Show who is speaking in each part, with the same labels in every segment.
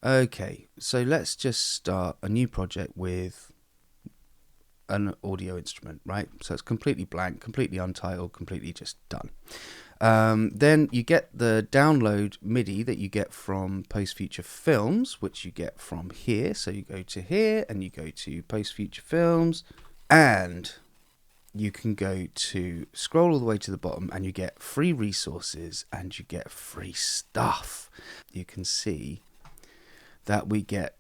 Speaker 1: Okay, so let's just start a new project with an audio instrument, right? So it's completely blank, completely untitled, completely just done. Then you get the download MIDI that you get from Post Future Films, which you get from here. So you go to here and you go to Post Future Films, and you can go to scroll all the way to the bottom and you get free resources and you get free stuff. You can see that we get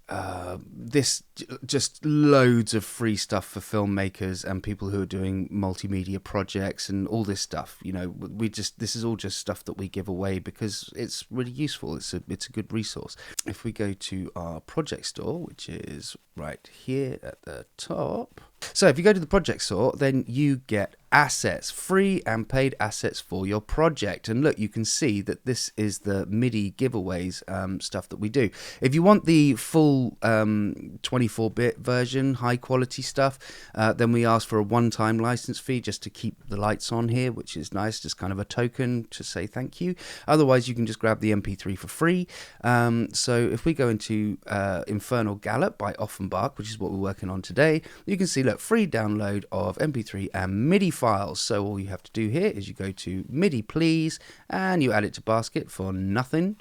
Speaker 1: this just loads of free stuff for filmmakers and people who are doing multimedia projects and all this stuff. You know, this is all just stuff that we give away because it's really useful. It's a good resource. If we go to our project store, which is right here at the top. So if you go to the project store, then you get assets, free and paid assets for your project. And look, you can see that this is the MIDI giveaways stuff that we do. If you want the full 24-bit version, high quality stuff, then we ask for a one-time license fee just to keep the lights on here, which is nice, just kind of a token to say thank you. Otherwise, you can just grab the MP3 for free. So if we go into Infernal Gallop by Offenbach, which is what we're working on today, you can see, look, free download of MP3 and MIDI files. So all you have to do here is you go to MIDI please and you add it to basket for nothing.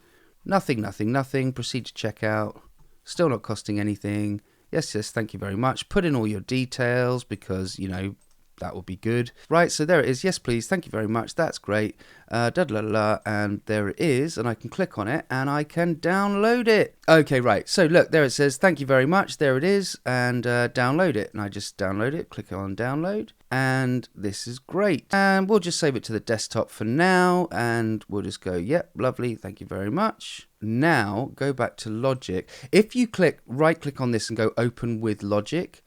Speaker 1: Proceed to checkout. Still not costing anything. Yes, thank you very much. Put in all your details because, you know, that would be good. Right, so there it is. Yes, please. Thank you very much. That's great. And there it is. And I can click on it and I can download it. Okay, right. So look, there it says, thank you very much. There it is. And download it. And I just download it. Click on download. And this is great. And we'll just save it to the desktop for now. And we'll just go, yep, lovely. Thank you very much. Now go back to Logic. If you right click on this and go open with Logic,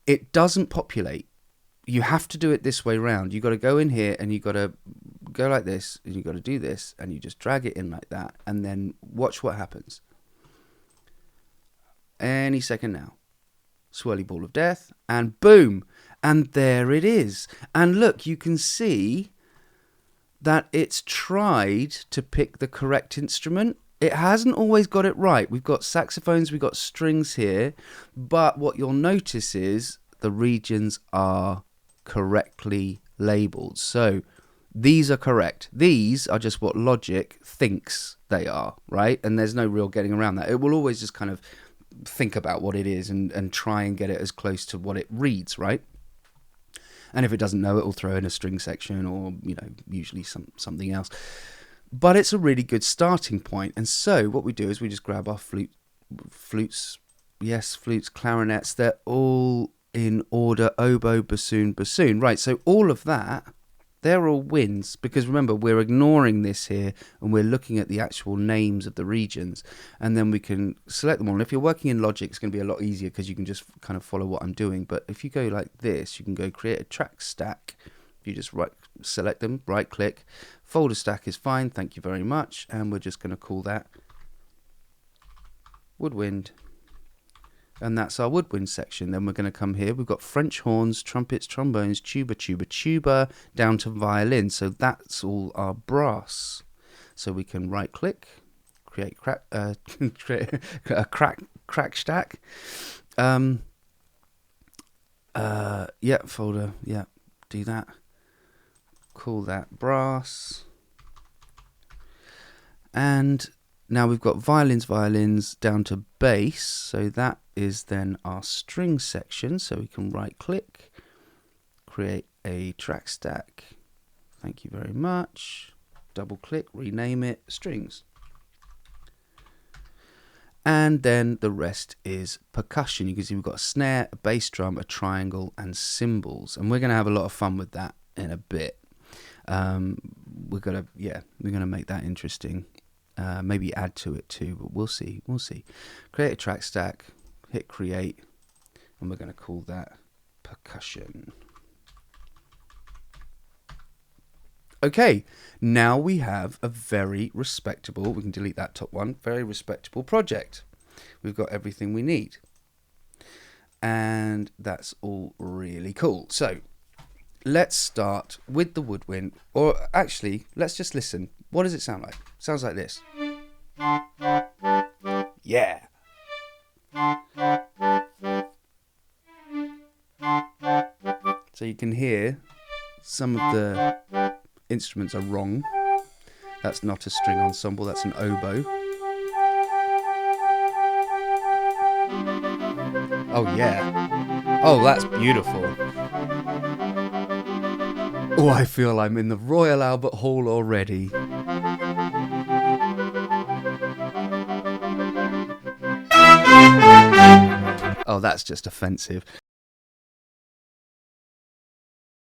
Speaker 1: it doesn't populate. You have to do it this way round. You got to go in here and you got to go like this and you got to do this and you just drag it in like that and then watch what happens. Any second now. Swirly ball of death and boom, and there it is. And look, you can see that it's tried to pick the correct instrument. It hasn't always got it right. We've got saxophones, we've got strings here, but what you'll notice is the regions are correctly labeled. So these are correct. These are just what Logic thinks they are, right? And there's no real getting around that. It will always just kind of think about what it is and try and get it as close to what it reads, right? And if it doesn't know, it will throw in a string section or, you know, usually something else. But it's a really good starting point. And so what we do is we just grab our flutes, clarinets. They're all in order: oboe, bassoon, bassoon. Right, so all of that, they're all wins, because remember, we're ignoring this here and we're looking at the actual names of the regions, and then we can select them all. And if you're working in Logic, it's going to be a lot easier because you can just kind of follow what I'm doing. But if you go like this, you can go create a track stack. You just select them, right click, folder stack is fine, thank you very much, and we're just going to call that woodwind. And that's our woodwind section. Then we're going to come here. We've got French horns, trumpets, trombones, tuba, down to violin. So that's all our brass. So we can right click, create create a crack stack. Folder. Yeah, do that. Call that brass. And now we've got violins down to bass, so that is then our string section. So we can right click, create a track stack. Thank you very much. Double click, rename it strings. And then the rest is percussion. You can see we've got a snare, a bass drum, a triangle, and cymbals. And we're going to have a lot of fun with that in a bit. We're gonna make that interesting. Maybe add to it too, but we'll see. Create a track stack, hit create, and we're going to call that percussion. Okay, now we have a very respectable, we can delete that top one, very respectable project. We've got everything we need. And that's all really cool. So let's start with the woodwind, or actually, let's just listen. What does it sound like? Sounds like this. Yeah. So you can hear some of the instruments are wrong. That's not a string ensemble, that's an oboe. Oh yeah. Oh, that's beautiful. Oh, I feel I'm in the Royal Albert Hall already. Oh, that's just offensive.